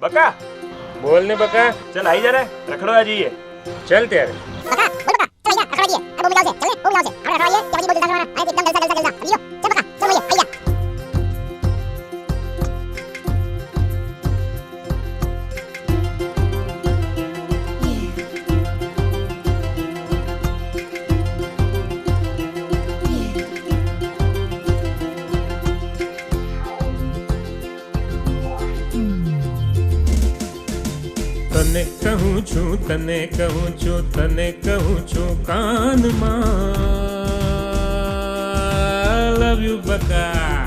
બકા બોલ ને બકા. ચલ આવી જા રે રખડવા જઈએ. ચાલ ત્યારે. તને કહું છું તને કહું છું તને કહું છું કાનમાં લવ યુ બકા.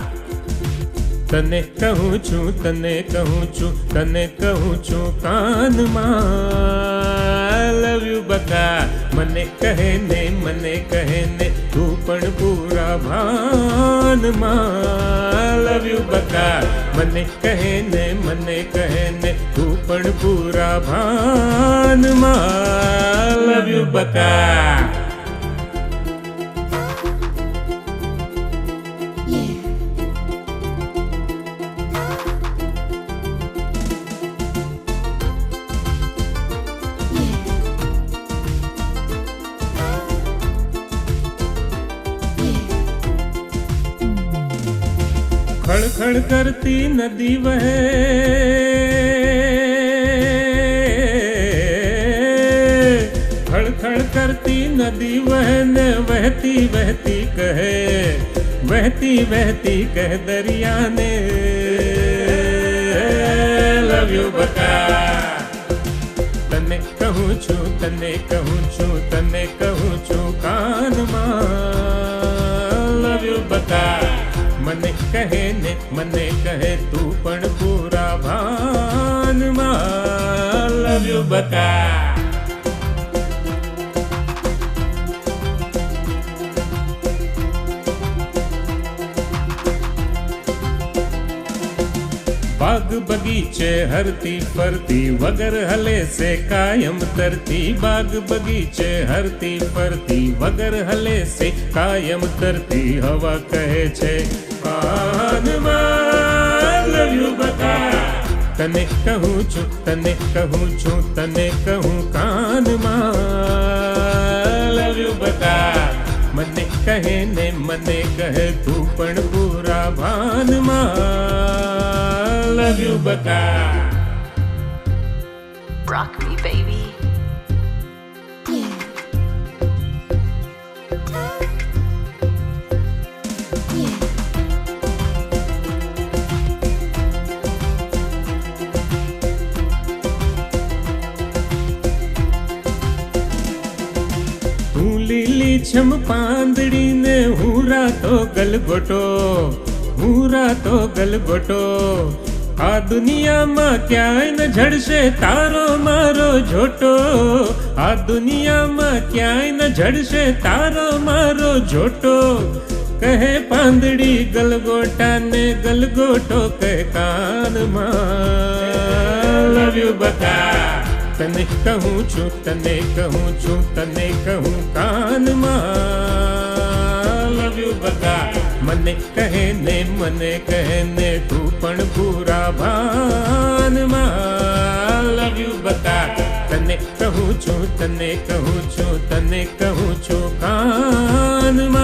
તને કહું છું તને કહું છું તને કહું છું કાનમાં લવ યુ બકા. મને કહે ને તું પણ પૂરા ભાનમાં લવ યુ બકા. મને કહે ને તું પણ પૂરા ભાનમાં લવ યુ બકા. खड़खड़ करती नदी वहे खड़खड़ करती नदी वहने वहती वहती कहे दरिया ने लव यू बका. तने कहूँ છું તને કહું છું કાનમાં લવ યુ બકા. મને કહે તું પણ પૂરા ભાનમાં લવ યુ બકા. बाग बगीचे हरती फरती वगर हले से कायम तरती. बाग बगीचे हरती फरती वगर हले से कायम तरती. हवा कहे छे કાનમાં લવ યુ બકા. તને કહું છું તને કહું કાનમાં લવ યુ બકા. મને કહે તું પણ પૂરા ભાનમાં લવ યુ બકા. Rock me, baby. તું લીલી છમ પાંદડી ને હું રાતો ગલગોટો. આ દુનિયામાં ક્યાંય ન જડશે તારો મારો જોટો. આ દુનિયામાં ક્યાંય ન જડશે તારો મારો જોટો. કહે પાંદડી ગલગોટા ને ગલગોટો કહે કાનમાં લવ યુ બકા. તને કહું છું કાનમાં લવ યુ બકા. મને કહે ને તું પણ પૂરા ભાનમાં લવ યુ બકા. તને કહું છું કાનમાં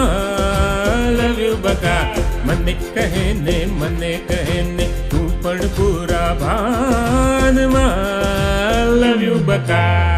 લવ યુ બકા. મને કહે ને તું પણ પૂરા ભાનમાં લવ યુ બકા.